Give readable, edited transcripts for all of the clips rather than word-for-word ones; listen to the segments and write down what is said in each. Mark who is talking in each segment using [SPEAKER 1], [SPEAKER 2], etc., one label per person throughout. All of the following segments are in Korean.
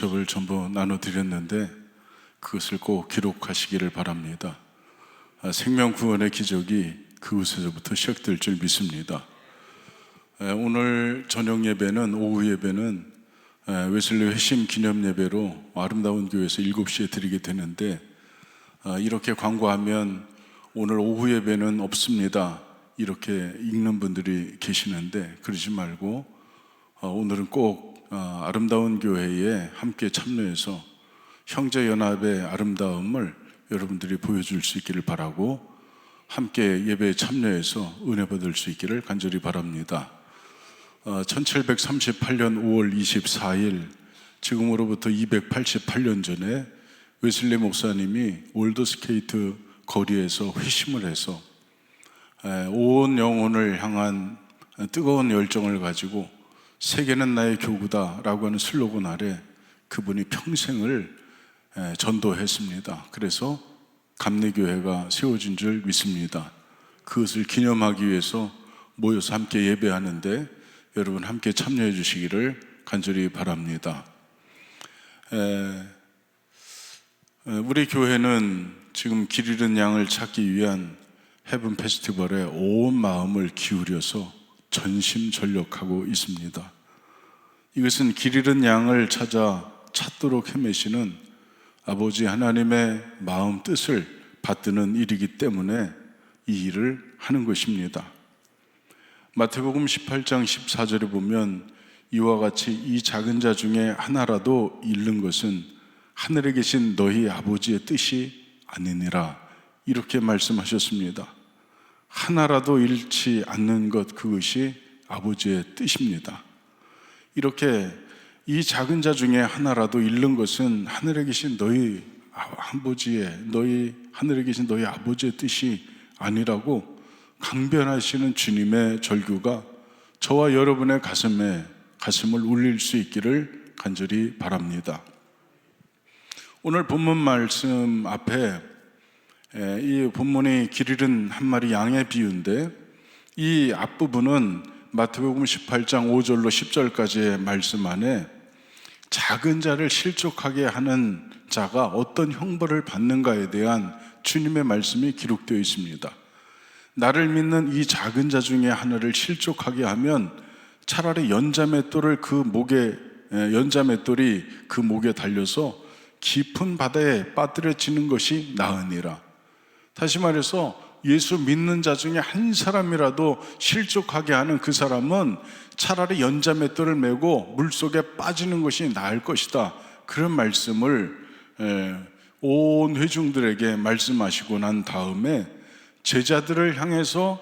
[SPEAKER 1] 적을 전부 나눠드렸는데 그것을 꼭 기록하시기를 바랍니다. 생명구원의 기적이 그곳에서부터 시작될 줄 믿습니다. 오늘 저녁 예배는, 오후 예배는 웨슬리 회심 기념 예배로 아름다운 교회에서 7시에 드리게 되는데, 이렇게 광고하면 오늘 오후 예배는 없습니다, 이렇게 읽는 분들이 계시는데, 그러지 말고 오늘은 꼭 아름다운 교회에 함께 참여해서 형제연합의 아름다움을 여러분들이 보여줄 수 있기를 바라고, 함께 예배에 참여해서 은혜 받을 수 있기를 간절히 바랍니다. 1738년 5월 24일, 지금으로부터 288년 전에 웨슬리 목사님이 올드스케이트 거리에서 회심을 해서 온 영혼을 향한 뜨거운 열정을 가지고 세계는 나의 교구다 라고 하는 슬로건 아래 그분이 평생을 전도했습니다. 그래서 감리교회가 세워진 줄 믿습니다. 그것을 기념하기 위해서 모여서 함께 예배하는데 여러분 함께 참여해 주시기를 간절히 바랍니다. 우리 교회는 지금 길 잃은 양을 찾기 위한 헤븐 페스티벌에 온 마음을 기울여서 전심전력하고 있습니다. 이것은 길 잃은 양을 찾도록 헤매시는 아버지 하나님의 마음 뜻을 받드는 일이기 때문에 이 일을 하는 것입니다. 마태복음 18장 14절에 보면 이와 같이 이 작은 자 중에 하나라도 잃는 것은 하늘에 계신 너희 아버지의 뜻이 아니니라, 이렇게 말씀하셨습니다. 하나라도 잃지 않는 것, 그것이 아버지의 뜻입니다. 이렇게 이 작은 자 중에 하나라도 잃는 것은 하늘에 계신 너희 하늘에 계신 너희 아버지의 뜻이 아니라고 강변하시는 주님의 절규가 저와 여러분의 가슴을 울릴 수 있기를 간절히 바랍니다. 오늘 본문 말씀 앞에 이 본문이 길 잃은 한 마리 양의 비유인데, 이 앞부분은 마태복음 18장 5절로 10절까지의 말씀 안에 작은 자를 실족하게 하는 자가 어떤 형벌을 받는가에 대한 주님의 말씀이 기록되어 있습니다. 나를 믿는 이 작은 자 중에 하나를 실족하게 하면 차라리 연자맷돌이 그 목에 달려서 깊은 바다에 빠뜨려지는 것이 나으니라. 다시 말해서 예수 믿는 자 중에 한 사람이라도 실족하게 하는 그 사람은 차라리 연자맷돌을 메고 물속에 빠지는 것이 나을 것이다, 그런 말씀을 온 회중들에게 말씀하시고 난 다음에 제자들을 향해서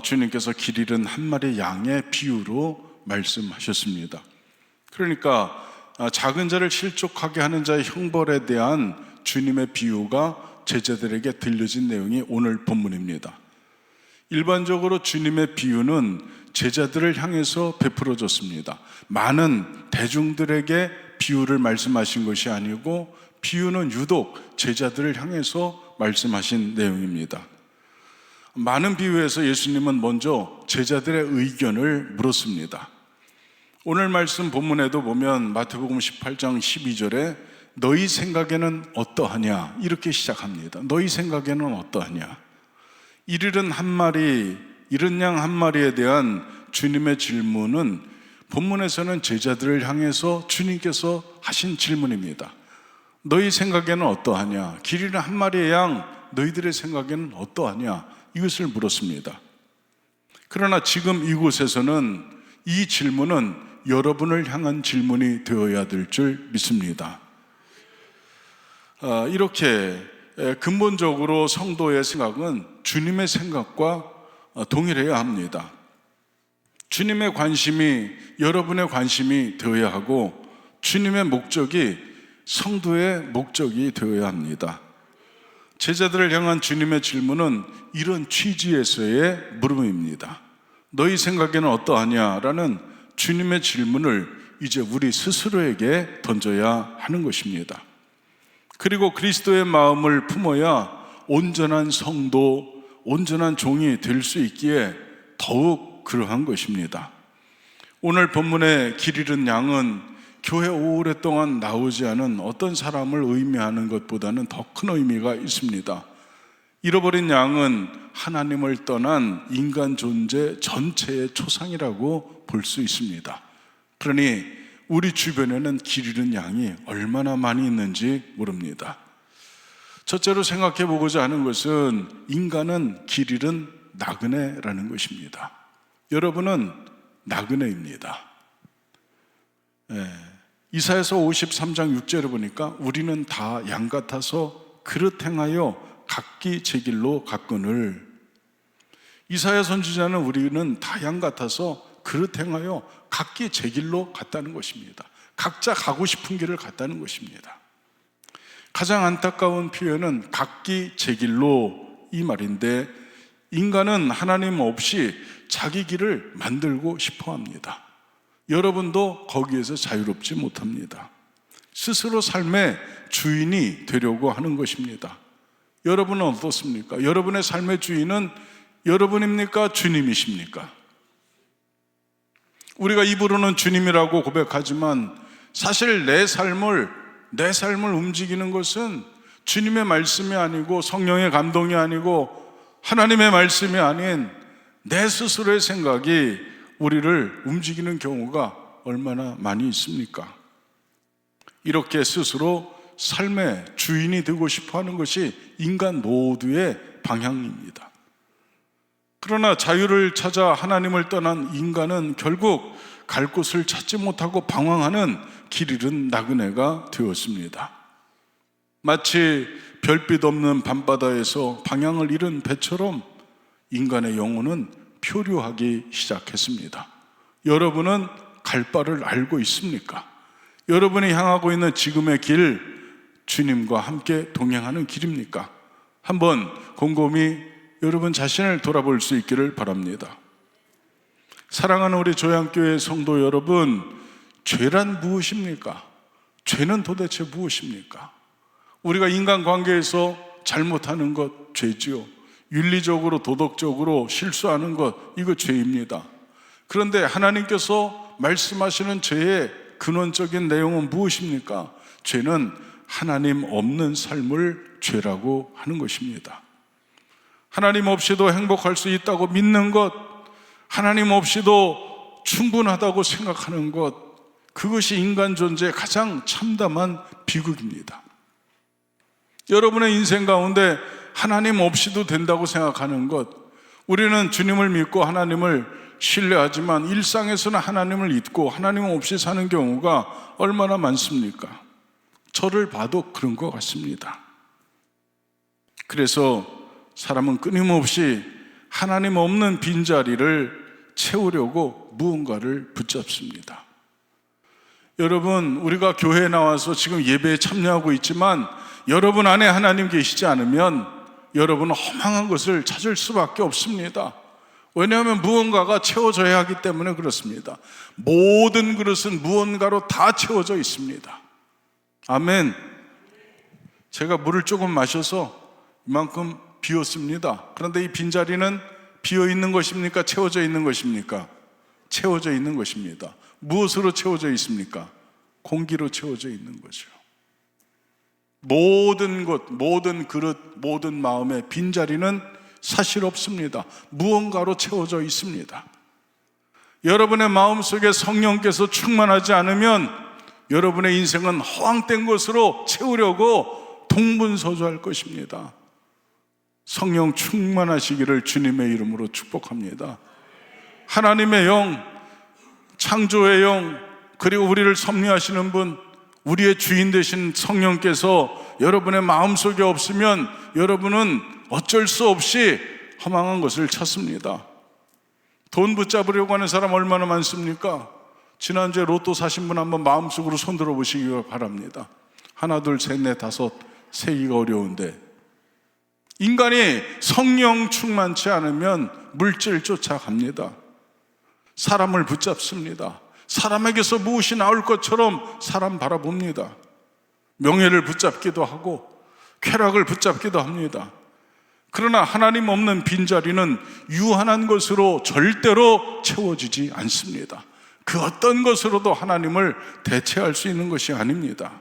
[SPEAKER 1] 주님께서 길 잃은 한 마리 양의 비유로 말씀하셨습니다. 그러니까 작은 자를 실족하게 하는 자의 형벌에 대한 주님의 비유가 제자들에게 들려진 내용이 오늘 본문입니다. 일반적으로 주님의 비유는 제자들을 향해서 베풀어졌습니다. 많은 대중들에게 비유를 말씀하신 것이 아니고 비유는 유독 제자들을 향해서 말씀하신 내용입니다. 많은 비유에서 예수님은 먼저 제자들의 의견을 물었습니다. 오늘 말씀 본문에도 보면 마태복음 18장 12절에 너희 생각에는 어떠하냐, 이렇게 시작합니다. 너희 생각에는 어떠하냐. 잃은 양 한 마리에 대한 주님의 질문은 본문에서는 제자들을 향해서 주님께서 하신 질문입니다. 너희 생각에는 어떠하냐, 길 잃은 한 마리의 양 너희들의 생각에는 어떠하냐, 이것을 물었습니다. 그러나 지금 이곳에서는 이 질문은 여러분을 향한 질문이 되어야 될 줄 믿습니다. 이렇게 근본적으로 성도의 생각은 주님의 생각과 동일해야 합니다. 주님의 관심이 여러분의 관심이 되어야 하고, 주님의 목적이 성도의 목적이 되어야 합니다. 제자들을 향한 주님의 질문은 이런 취지에서의 물음입니다. 너희 생각에는 어떠하냐라는 주님의 질문을 이제 우리 스스로에게 던져야 하는 것입니다. 그리고 그리스도의 마음을 품어야 온전한 성도, 온전한 종이 될 수 있기에 더욱 그러한 것입니다. 오늘 본문의 길 잃은 양은 교회 오랫동안 나오지 않은 어떤 사람을 의미하는 것보다는 더 큰 의미가 있습니다. 잃어버린 양은 하나님을 떠난 인간 존재 전체의 초상이라고 볼 수 있습니다. 그러니 우리 주변에는 길 잃은 양이 얼마나 많이 있는지 모릅니다. 첫째로 생각해 보고자 하는 것은 인간은 길 잃은 나그네라는 것입니다. 여러분은 나그네입니다. 이사야서 53장 6절을 보니까 우리는 다 양 같아서 그릇 행하여 각기 제 길로 갔거늘. 이사야 선지자는 우리는 다 양 같아서 그릇 행하여 각기 제 길로 갔다는 것입니다. 각자 가고 싶은 길을 갔다는 것입니다. 가장 안타까운 표현은 각기 제 길로 이 말인데, 인간은 하나님 없이 자기 길을 만들고 싶어 합니다. 여러분도 거기에서 자유롭지 못합니다. 스스로 삶의 주인이 되려고 하는 것입니다. 여러분은 어떻습니까? 여러분의 삶의 주인은 여러분입니까? 주님이십니까? 우리가 입으로는 주님이라고 고백하지만 사실 내 삶을 움직이는 것은 주님의 말씀이 아니고 성령의 감동이 아니고 하나님의 말씀이 아닌 내 스스로의 생각이 우리를 움직이는 경우가 얼마나 많이 있습니까? 이렇게 스스로 삶의 주인이 되고 싶어 하는 것이 인간 모두의 방향입니다. 그러나 자유를 찾아 하나님을 떠난 인간은 결국 갈 곳을 찾지 못하고 방황하는 길 잃은 나그네가 되었습니다. 마치 별빛 없는 밤바다에서 방향을 잃은 배처럼 인간의 영혼은 표류하기 시작했습니다. 여러분은 갈 바를 알고 있습니까? 여러분이 향하고 있는 지금의 길, 주님과 함께 동행하는 길입니까? 한번 곰곰이 여러분 자신을 돌아볼 수 있기를 바랍니다. 사랑하는 우리 조양교회 성도 여러분, 죄란 무엇입니까? 죄는 도대체 무엇입니까? 우리가 인간관계에서 잘못하는 것 죄지요. 윤리적으로 도덕적으로 실수하는 것, 이거 죄입니다. 그런데 하나님께서 말씀하시는 죄의 근원적인 내용은 무엇입니까? 죄는 하나님 없는 삶을 죄라고 하는 것입니다. 하나님 없이도 행복할 수 있다고 믿는 것, 하나님 없이도 충분하다고 생각하는 것, 그것이 인간 존재의 가장 참담한 비극입니다. 여러분의 인생 가운데 하나님 없이도 된다고 생각하는 것, 우리는 주님을 믿고 하나님을 신뢰하지만 일상에서는 하나님을 잊고 하나님 없이 사는 경우가 얼마나 많습니까? 저를 봐도 그런 것 같습니다. 그래서 사람은 끊임없이 하나님 없는 빈자리를 채우려고 무언가를 붙잡습니다. 여러분, 우리가 교회에 나와서 지금 예배에 참여하고 있지만 여러분 안에 하나님 계시지 않으면 여러분은 허망한 것을 찾을 수밖에 없습니다. 왜냐하면 무언가가 채워져야 하기 때문에 그렇습니다. 모든 그릇은 무언가로 다 채워져 있습니다. 아멘. 제가 물을 조금 마셔서 이만큼 비웠습니다. 그런데 이 빈자리는 비어 있는 것입니까? 채워져 있는 것입니까? 채워져 있는 것입니다. 무엇으로 채워져 있습니까? 공기로 채워져 있는 거죠. 모든 것, 모든 그릇, 모든 마음의 빈자리는 사실 없습니다. 무언가로 채워져 있습니다. 여러분의 마음속에 성령께서 충만하지 않으면 여러분의 인생은 허황된 것으로 채우려고 동분서주할 것입니다. 성령 충만하시기를 주님의 이름으로 축복합니다. 하나님의 영, 창조의 영, 그리고 우리를 섭리하시는 분, 우리의 주인 되신 성령께서 여러분의 마음속에 없으면 여러분은 어쩔 수 없이 허망한 것을 찾습니다. 돈 붙잡으려고 하는 사람 얼마나 많습니까? 지난주에 로또 사신 분 한번 마음속으로 손들어 보시기 바랍니다. 하나, 둘, 셋, 넷, 다섯, 세기가 어려운데 인간이 성령 충만치 않으면 물질 쫓아갑니다. 사람을 붙잡습니다. 사람에게서 무엇이 나올 것처럼 사람 바라봅니다. 명예를 붙잡기도 하고 쾌락을 붙잡기도 합니다. 그러나 하나님 없는 빈자리는 유한한 것으로 절대로 채워지지 않습니다. 그 어떤 것으로도 하나님을 대체할 수 있는 것이 아닙니다.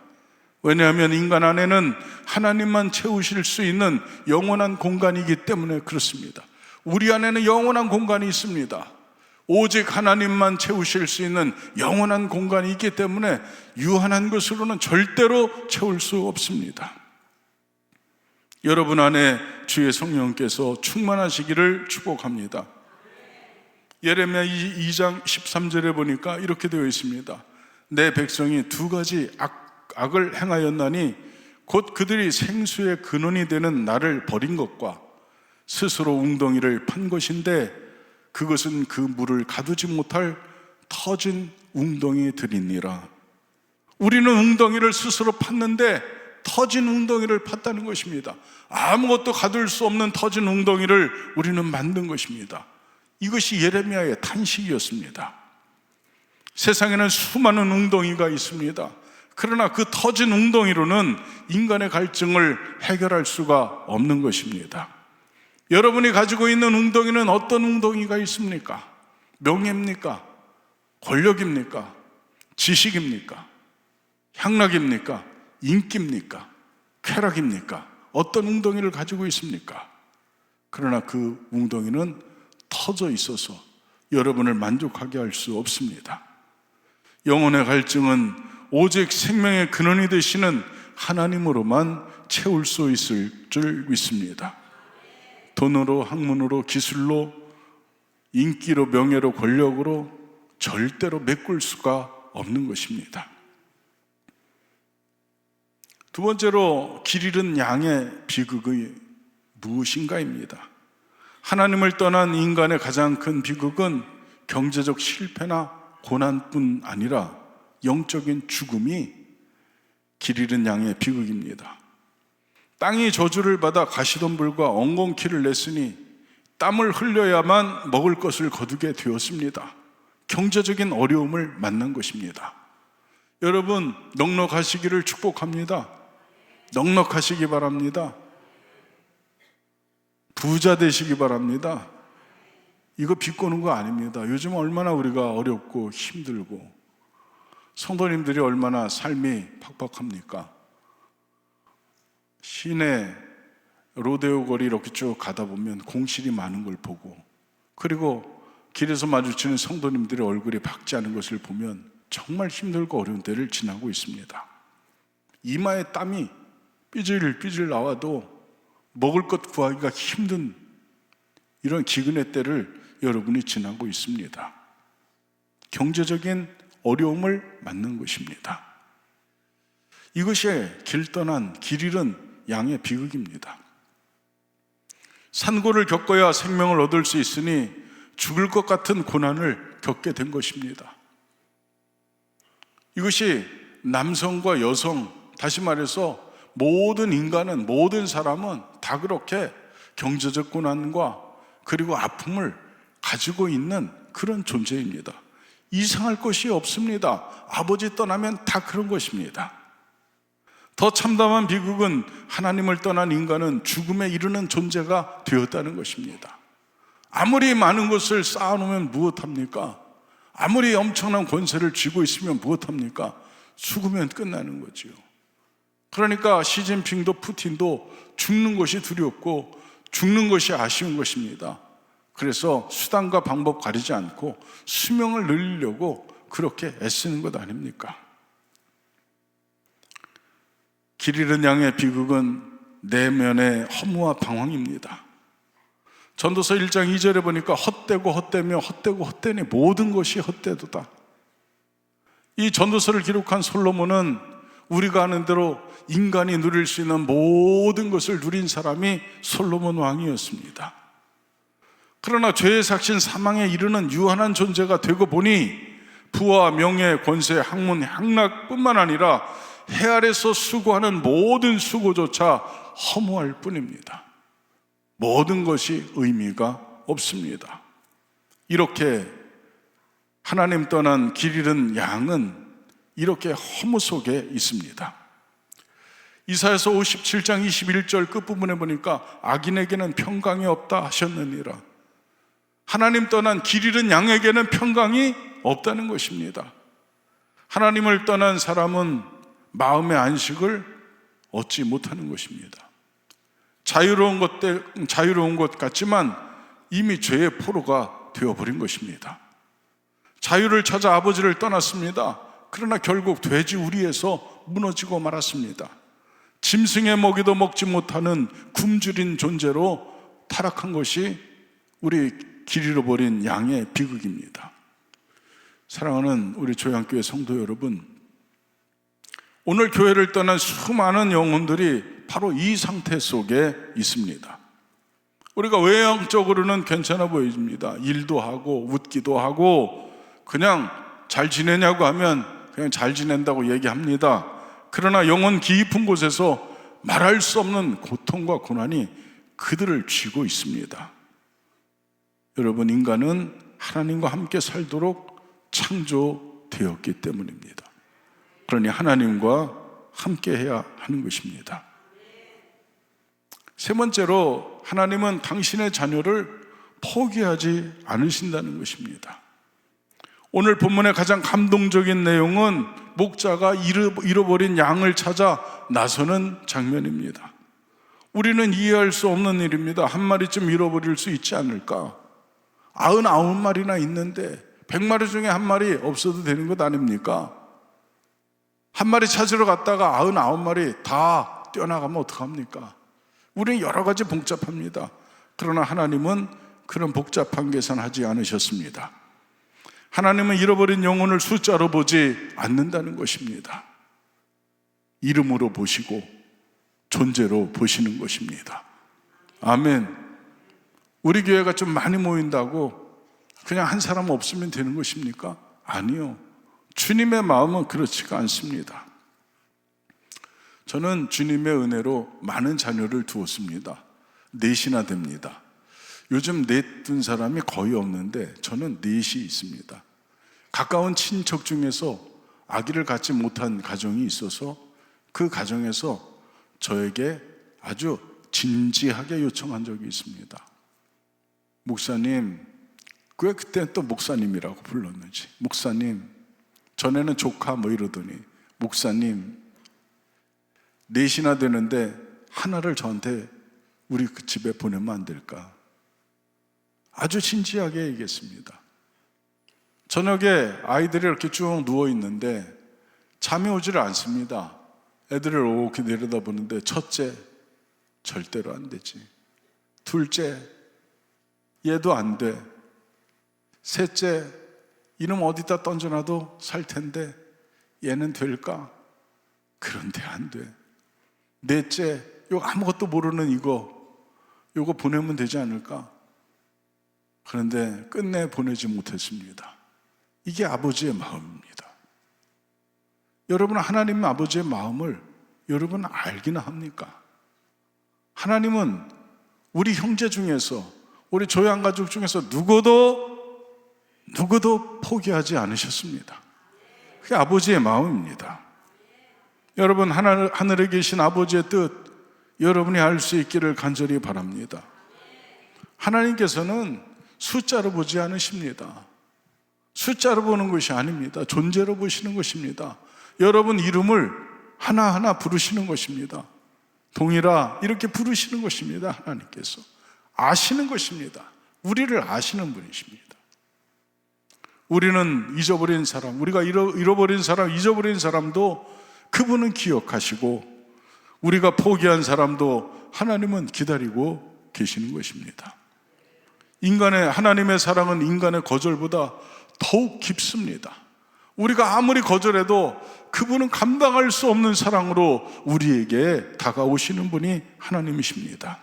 [SPEAKER 1] 왜냐하면 인간 안에는 하나님만 채우실 수 있는 영원한 공간이기 때문에 그렇습니다. 우리 안에는 영원한 공간이 있습니다. 오직 하나님만 채우실 수 있는 영원한 공간이 있기 때문에 유한한 것으로는 절대로 채울 수 없습니다. 여러분 안에 주의 성령께서 충만하시기를 축복합니다. 예레미야 2장 13절에 보니까 이렇게 되어 있습니다. 내 백성이 두 가지 악을 행하였나니 곧 그들이 생수의 근원이 되는 나를 버린 것과 스스로 웅덩이를 판 것인데 그것은 그 물을 가두지 못할 터진 웅덩이들이니라. 우리는 웅덩이를 스스로 팠는데 터진 웅덩이를 팠다는 것입니다. 아무것도 가둘 수 없는 터진 웅덩이를 우리는 만든 것입니다. 이것이 예레미야의 탄식이었습니다. 세상에는 수많은 웅덩이가 있습니다. 그러나 그 터진 웅덩이로는 인간의 갈증을 해결할 수가 없는 것입니다. 여러분이 가지고 있는 웅덩이는 어떤 웅덩이가 있습니까? 명예입니까? 권력입니까? 지식입니까? 향락입니까? 인기입니까? 쾌락입니까? 어떤 웅덩이를 가지고 있습니까? 그러나 그 웅덩이는 터져 있어서 여러분을 만족하게 할 수 없습니다. 영혼의 갈증은 오직 생명의 근원이 되시는 하나님으로만 채울 수 있을 줄 믿습니다. 돈으로, 학문으로, 기술로, 인기로, 명예로, 권력으로 절대로 메꿀 수가 없는 것입니다. 두 번째로 길 잃은 양의 비극이 무엇인가입니다. 하나님을 떠난 인간의 가장 큰 비극은 경제적 실패나 고난뿐 아니라 영적인 죽음이 길 잃은 양의 비극입니다. 땅이 저주를 받아 가시덤불과 엉겅퀴를 냈으니 땀을 흘려야만 먹을 것을 거두게 되었습니다. 경제적인 어려움을 만난 것입니다. 여러분, 넉넉하시기를 축복합니다. 넉넉하시기 바랍니다. 부자 되시기 바랍니다. 이거 비꼬는 거 아닙니다. 요즘 얼마나 우리가 어렵고 힘들고 성도님들이 얼마나 삶이 팍팍합니까? 시내 로데오 거리 이렇게 쭉 가다 보면 공실이 많은 걸 보고, 그리고 길에서 마주치는 성도님들의 얼굴이 밝지 않은 것을 보면 정말 힘들고 어려운 때를 지나고 있습니다. 이마에 땀이 삐질삐질 나와도 먹을 것 구하기가 힘든 이런 기근의 때를 여러분이 지나고 있습니다. 경제적인 어려움을 맞는 것입니다. 이것이 길 떠난 길 잃은 양의 비극입니다. 산고를 겪어야 생명을 얻을 수 있으니 죽을 것 같은 고난을 겪게 된 것입니다. 이것이 남성과 여성, 다시 말해서 모든 인간은, 모든 사람은 다 그렇게 경제적 고난과 그리고 아픔을 가지고 있는 그런 존재입니다. 이상할 것이 없습니다. 아버지 떠나면 다 그런 것입니다. 더 참담한 비극은 하나님을 떠난 인간은 죽음에 이르는 존재가 되었다는 것입니다. 아무리 많은 것을 쌓아놓으면 무엇합니까? 아무리 엄청난 권세를 쥐고 있으면 무엇합니까? 죽으면 끝나는 거지요. 그러니까 시진핑도 푸틴도 죽는 것이 두렵고 죽는 것이 아쉬운 것입니다. 그래서 수단과 방법 가리지 않고 수명을 늘리려고 그렇게 애쓰는 것 아닙니까? 길 잃은 양의 비극은 내면의 허무와 방황입니다. 전도서 1장 2절에 보니까 헛되고 헛되며 헛되고 헛되니 모든 것이 헛되도다. 이 전도서를 기록한 솔로몬은 우리가 아는 대로 인간이 누릴 수 있는 모든 것을 누린 사람이 솔로몬 왕이었습니다. 그러나 죄의 삭신 사망에 이르는 유한한 존재가 되고 보니 부와 명예, 권세, 학문, 향락뿐만 아니라 해 아래서 수고하는 모든 수고조차 허무할 뿐입니다. 모든 것이 의미가 없습니다. 이렇게 하나님 떠난 길 잃은 양은 이렇게 허무 속에 있습니다. 이사야서 57장 21절 끝부분에 보니까 악인에게는 평강이 없다 하셨느니라. 하나님 떠난 길 잃은 양에게는 평강이 없다는 것입니다. 하나님을 떠난 사람은 마음의 안식을 얻지 못하는 것입니다. 자유로운 것 같지만 이미 죄의 포로가 되어버린 것입니다. 자유를 찾아 아버지를 떠났습니다. 그러나 결국 돼지 우리에서 무너지고 말았습니다. 짐승의 먹이도 먹지 못하는 굶주린 존재로 타락한 것이 우리 길 잃어버린 양의 비극입니다. 사랑하는 우리 조양교회 성도 여러분, 오늘 교회를 떠난 수많은 영혼들이 바로 이 상태 속에 있습니다. 우리가 외형적으로는 괜찮아 보입니다. 일도 하고 웃기도 하고 그냥 잘 지내냐고 하면 그냥 잘 지낸다고 얘기합니다. 그러나 영혼 깊은 곳에서 말할 수 없는 고통과 고난이 그들을 쥐고 있습니다. 여러분, 인간은 하나님과 함께 살도록 창조되었기 때문입니다. 그러니 하나님과 함께 해야 하는 것입니다. 세 번째로, 하나님은 당신의 자녀를 포기하지 않으신다는 것입니다. 오늘 본문의 가장 감동적인 내용은 목자가 잃어버린 양을 찾아 나서는 장면입니다. 우리는 이해할 수 없는 일입니다. 한 마리쯤 잃어버릴 수 있지 않을까? 99마리나 있는데 100마리 중에 한 마리 없어도 되는 것 아닙니까? 한 마리 찾으러 갔다가 99마리 다 뛰어나가면 어떡합니까? 우리는 여러 가지 복잡합니다. 그러나 하나님은 그런 복잡한 계산하지 않으셨습니다. 하나님은 잃어버린 영혼을 숫자로 보지 않는다는 것입니다. 이름으로 보시고 존재로 보시는 것입니다. 아멘. 우리 교회가 좀 많이 모인다고 그냥 한 사람 없으면 되는 것입니까? 아니요. 주님의 마음은 그렇지가 않습니다. 저는 주님의 은혜로 많은 자녀를 두었습니다. 넷이나 됩니다. 요즘 넷 둔 사람이 거의 없는데 저는 넷이 있습니다. 가까운 친척 중에서 아기를 갖지 못한 가정이 있어서 그 가정에서 저에게 아주 진지하게 요청한 적이 있습니다. 목사님, 왜 그때는 또 목사님이라고 불렀는지. 목사님, 전에는 조카 뭐 이러더니 목사님, 넷이나 되는데 하나를 저한테 우리 그 집에 보내면 안 될까? 아주 진지하게 얘기했습니다. 저녁에 아이들이 이렇게 쭉 누워 있는데 잠이 오지를 않습니다. 애들을 이렇게 내려다보는데 첫째, 절대로 안 되지. 둘째, 얘도 안 돼. 셋째, 이놈 어디다 던져놔도 살 텐데 얘는 될까? 그런데 안 돼. 넷째, 요 아무것도 모르는 요거 보내면 되지 않을까? 그런데 끝내 보내지 못했습니다. 이게 아버지의 마음입니다. 여러분, 하나님 아버지의 마음을 여러분 알기나 합니까? 하나님은 우리 형제 중에서, 우리 조양가족 중에서 누구도 포기하지 않으셨습니다. 그게 아버지의 마음입니다. 여러분, 하늘에 계신 아버지의 뜻 여러분이 알 수 있기를 간절히 바랍니다. 하나님께서는 숫자로 보지 않으십니다. 숫자로 보는 것이 아닙니다. 존재로 보시는 것입니다. 여러분 이름을 하나하나 부르시는 것입니다. 동일아 이렇게 부르시는 것입니다. 하나님께서 아시는 것입니다. 우리를 아시는 분이십니다. 우리는 잊어버린 사람, 우리가 잃어버린 사람, 잊어버린 사람도 그분은 기억하시고, 우리가 포기한 사람도 하나님은 기다리고 계시는 것입니다. 하나님의 사랑은 인간의 거절보다 더욱 깊습니다. 우리가 아무리 거절해도 그분은 감당할 수 없는 사랑으로 우리에게 다가오시는 분이 하나님이십니다.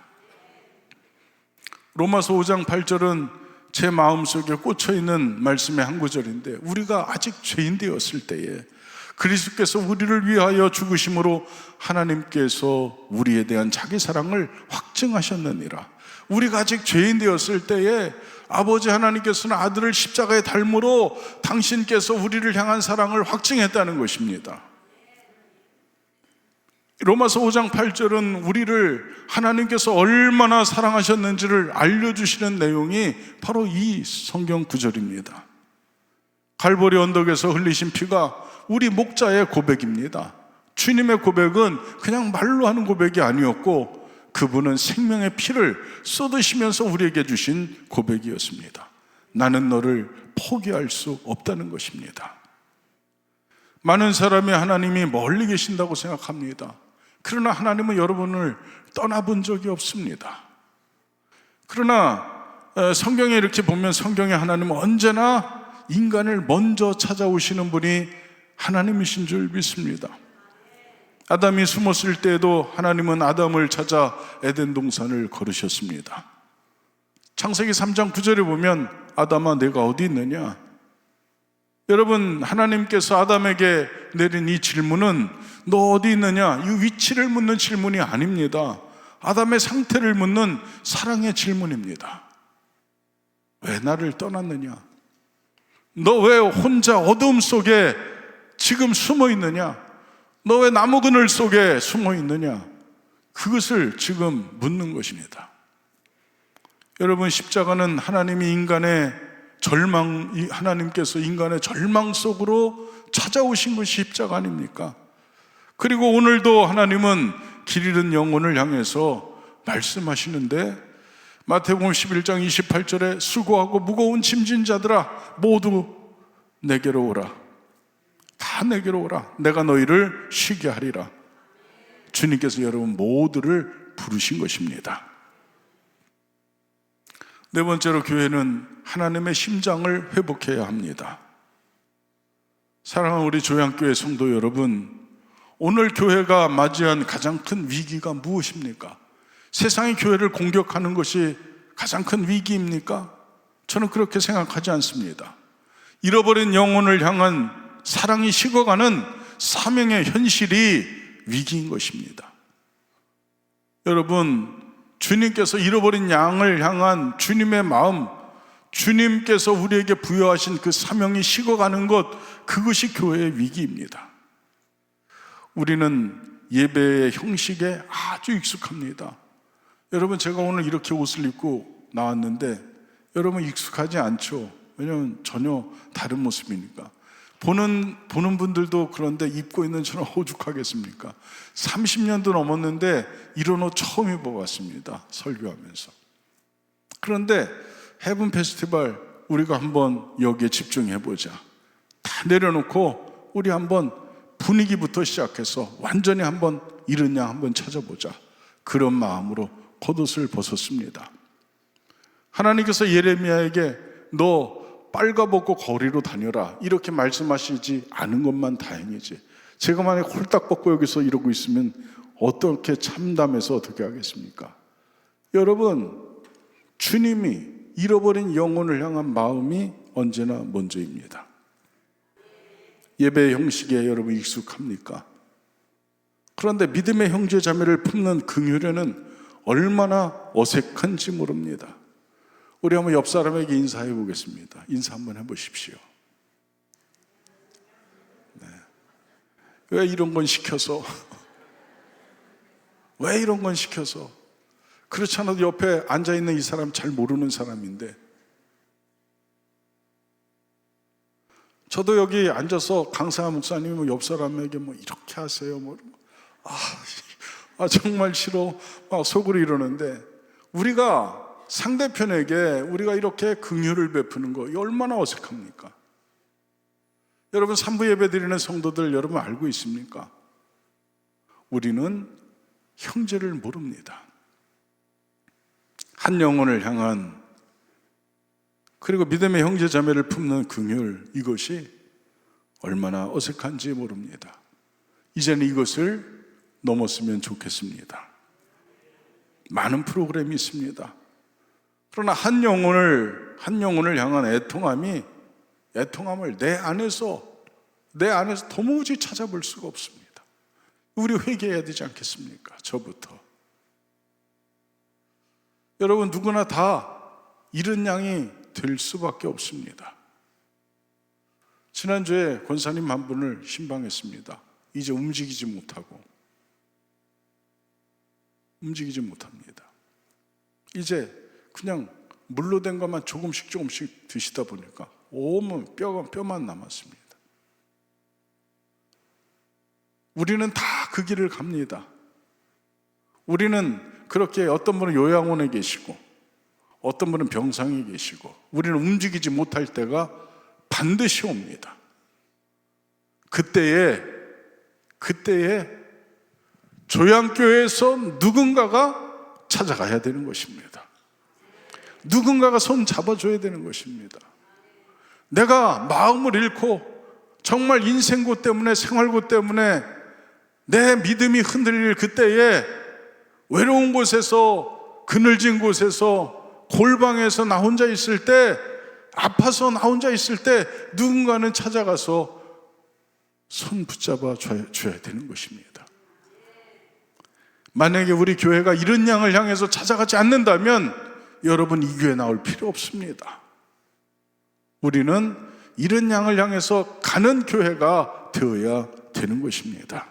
[SPEAKER 1] 로마서 5장 8절은 제 마음속에 꽂혀있는 말씀의 한 구절인데, 우리가 아직 죄인 되었을 때에 그리스도께서 우리를 위하여 죽으심으로 하나님께서 우리에 대한 자기 사랑을 확증하셨느니라. 우리가 아직 죄인 되었을 때에 아버지 하나님께서는 아들을 십자가에 달므로 당신께서 우리를 향한 사랑을 확증했다는 것입니다. 로마서 5장 8절은 우리를 하나님께서 얼마나 사랑하셨는지를 알려주시는 내용이 바로 이 성경 구절입니다. 갈보리 언덕에서 흘리신 피가 우리 목자의 고백입니다. 주님의 고백은 그냥 말로 하는 고백이 아니었고 그분은 생명의 피를 쏟으시면서 우리에게 주신 고백이었습니다. 나는 너를 포기할 수 없다는 것입니다. 많은 사람이 하나님이 멀리 계신다고 생각합니다. 그러나 하나님은 여러분을 떠나본 적이 없습니다. 그러나 성경에 이렇게 보면 성경에 하나님은 언제나 인간을 먼저 찾아오시는 분이 하나님이신 줄 믿습니다. 아담이 숨었을 때에도 하나님은 아담을 찾아 에덴 동산을 걸으셨습니다. 창세기 3장 9절에 보면 아담아 내가 어디 있느냐? 여러분, 하나님께서 아담에게 내린 이 질문은 너 어디 있느냐? 이 위치를 묻는 질문이 아닙니다. 아담의 상태를 묻는 사랑의 질문입니다. 왜 나를 떠났느냐? 너 왜 혼자 어둠 속에 지금 숨어 있느냐? 너 왜 나무 그늘 속에 숨어 있느냐? 그것을 지금 묻는 것입니다. 여러분, 십자가는 하나님께서 인간의 절망 속으로 찾아오신 것이 십자가 아닙니까? 그리고 오늘도 하나님은 길 잃은 영혼을 향해서 말씀하시는데 마태복음 11장 28절에 수고하고 무거운 짐진 자들아 모두 내게로 오라. 다 내게로 오라. 내가 너희를 쉬게 하리라. 주님께서 여러분 모두를 부르신 것입니다. 네 번째로 교회는 하나님의 심장을 회복해야 합니다. 사랑하는 우리 조양교회 성도 여러분, 오늘 교회가 맞이한 가장 큰 위기가 무엇입니까? 세상이 교회를 공격하는 것이 가장 큰 위기입니까? 저는 그렇게 생각하지 않습니다. 잃어버린 영혼을 향한 사랑이 식어가는 사명의 현실이 위기인 것입니다. 여러분, 주님께서 잃어버린 양을 향한 주님의 마음, 주님께서 우리에게 부여하신 그 사명이 식어가는 것, 그것이 교회의 위기입니다. 우리는 예배의 형식에 아주 익숙합니다. 여러분, 제가 오늘 이렇게 옷을 입고 나왔는데 여러분 익숙하지 않죠? 왜냐하면 전혀 다른 모습이니까. 보는 분들도 그런데 입고 있는 저는 오죽하겠습니까? 30년도 넘었는데 이런 옷 처음 입어봤습니다. 설교하면서. 그런데 헤븐 페스티벌 우리가 한번 여기에 집중해보자. 다 내려놓고 우리 한번 분위기부터 시작해서 완전히 한번 이른 양 한번 찾아보자. 그런 마음으로 겉옷을 벗었습니다. 하나님께서 예레미야에게 너 빨가벗고 거리로 다녀라 이렇게 말씀하시지 않은 것만 다행이지, 제가 만약에 홀딱 벗고 여기서 이러고 있으면 어떻게 참담해서 어떻게 하겠습니까? 여러분, 주님이 잃어버린 영혼을 향한 마음이 언제나 먼저입니다. 예배의 형식에 여러분 익숙합니까? 그런데 믿음의 형제 자매를 품는 긍휼에는 얼마나 어색한지 모릅니다. 우리 한번 옆 사람에게 인사해 보겠습니다. 인사 한번 해보십시오. 네. 왜 이런 건 시켜서? 왜 이런 건 시켜서? 그렇지 않아도 옆에 앉아있는 이 사람 잘 모르는 사람인데, 저도 여기 앉아서 강상하 목사님이 옆 사람에게 뭐 이렇게 하세요, 정말 싫어, 막 속으로 이러는데, 우리가 상대편에게 우리가 이렇게 긍휼을 베푸는 거, 이 얼마나 어색합니까? 여러분, 산부 예배 드리는 성도들 여러분 알고 있습니까? 우리는 형제를 모릅니다. 한 영혼을 향한, 그리고 믿음의 형제 자매를 품는 긍휼, 이것이 얼마나 어색한지 모릅니다. 이제는 이것을 넘었으면 좋겠습니다. 많은 프로그램이 있습니다. 그러나 한 영혼을 향한 애통함을 내 안에서 도무지 찾아볼 수가 없습니다. 우리 회개해야 되지 않겠습니까? 저부터. 여러분, 누구나 다 잃은 양이 될 수밖에 없습니다. 지난주에 권사님 한 분을 신방했습니다. 이제 움직이지 못합니다. 이제 그냥 물로 된 것만 조금씩 드시다 보니까 온몸 뼈만 남았습니다. 우리는 다 그 길을 갑니다. 우리는 그렇게 어떤 분은 요양원에 계시고 어떤 분은 병상에 계시고 우리는 움직이지 못할 때가 반드시 옵니다. 그때에 조양교회에서 누군가가 찾아가야 되는 것입니다. 누군가가 손 잡아줘야 되는 것입니다. 내가 마음을 잃고 정말 인생고 때문에 생활고 때문에 내 믿음이 흔들릴 그때에 외로운 곳에서 그늘진 곳에서 골방에서 나 혼자 있을 때 아파서 나 혼자 있을 때 누군가는 찾아가서 손 붙잡아 줘야 되는 것입니다. 만약에 우리 교회가 이런 양을 향해서 찾아가지 않는다면 여러분 이 교회 나올 필요 없습니다. 우리는 이런 양을 향해서 가는 교회가 되어야 되는 것입니다.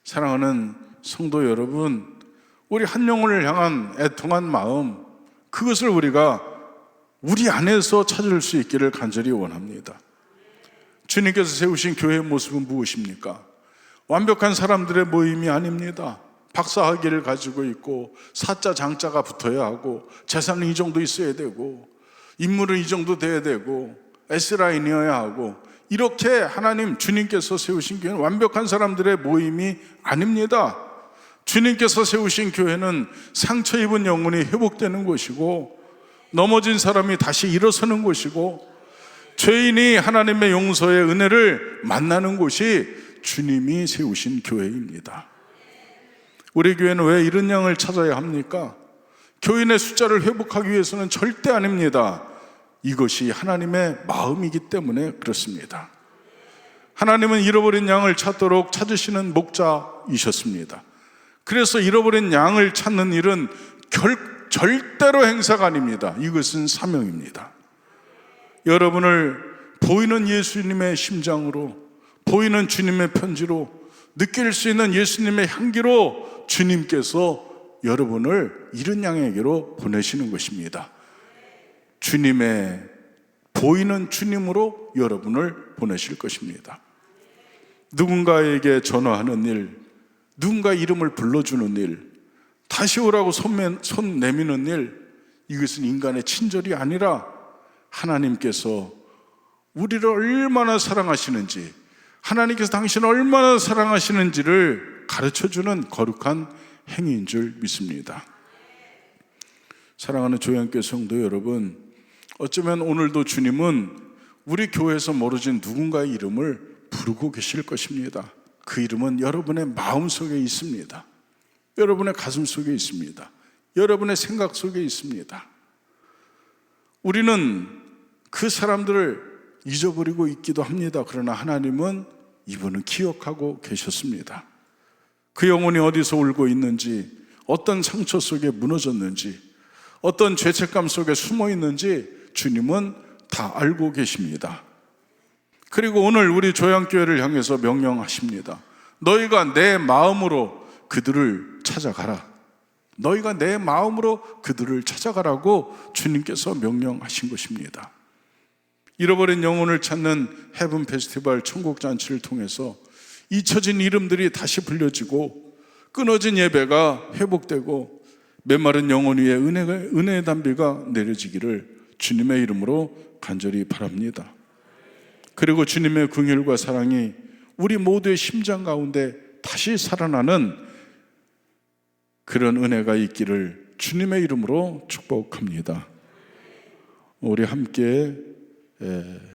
[SPEAKER 1] 사랑하는 성도 여러분, 우리 한 영혼을 향한 애통한 마음, 그것을 우리가 우리 안에서 찾을 수 있기를 간절히 원합니다. 주님께서 세우신 교회의 모습은 무엇입니까? 완벽한 사람들의 모임이 아닙니다. 박사학위를 가지고 있고 사자 장자가 붙어야 하고 재산은 이 정도 있어야 되고 인물은 이 정도 돼야 되고 S라인이어야 하고 이렇게 하나님 주님께서 세우신 교회는 완벽한 사람들의 모임이 아닙니다. 주님께서 세우신 교회는 상처 입은 영혼이 회복되는 곳이고 넘어진 사람이 다시 일어서는 곳이고 죄인이 하나님의 용서의 은혜를 만나는 곳이 주님이 세우신 교회입니다. 우리 교회는 왜 이런 양을 찾아야 합니까? 교인의 숫자를 회복하기 위해서는 절대 아닙니다. 이것이 하나님의 마음이기 때문에 그렇습니다. 하나님은 잃어버린 양을 찾도록 찾으시는 목자이셨습니다. 그래서 잃어버린 양을 찾는 일은 절대로 행사가 아닙니다. 이것은 사명입니다. 여러분을 보이는 예수님의 심장으로, 보이는 주님의 편지로, 느낄 수 있는 예수님의 향기로 주님께서 여러분을 이른 양에게로 보내시는 것입니다. 주님의 보이는 주님으로 여러분을 보내실 것입니다. 누군가에게 전화하는 일, 누군가 이름을 불러주는 일, 다시 오라고 손 내미는 일, 이것은 인간의 친절이 아니라 하나님께서 우리를 얼마나 사랑하시는지, 하나님께서 당신을 얼마나 사랑하시는지를 가르쳐주는 거룩한 행위인 줄 믿습니다. 사랑하는 조양교회 성도 여러분, 어쩌면 오늘도 주님은 우리 교회에서 멀어진 누군가의 이름을 부르고 계실 것입니다. 그 이름은 여러분의 마음속에 있습니다. 여러분의 가슴 속에 있습니다. 여러분의 생각 속에 있습니다. 우리는 그 사람들을 잊어버리고 있기도 합니다. 그러나 하나님은 이분은 기억하고 계셨습니다. 그 영혼이 어디서 울고 있는지, 어떤 상처 속에 무너졌는지, 어떤 죄책감 속에 숨어 있는지 주님은 다 알고 계십니다. 그리고 오늘 우리 조양교회를 향해서 명령하십니다. 너희가 내 마음으로 그들을 찾아가라. 너희가 내 마음으로 그들을 찾아가라고 주님께서 명령하신 것입니다. 잃어버린 영혼을 찾는 헤븐 페스티벌 천국잔치를 통해서 잊혀진 이름들이 다시 불려지고 끊어진 예배가 회복되고 메마른 영혼 위에 은혜의 단비가 내려지기를 주님의 이름으로 간절히 바랍니다. 그리고 주님의 긍휼과 사랑이 우리 모두의 심장 가운데 다시 살아나는 그런 은혜가 있기를 주님의 이름으로 축복합니다. 우리 함께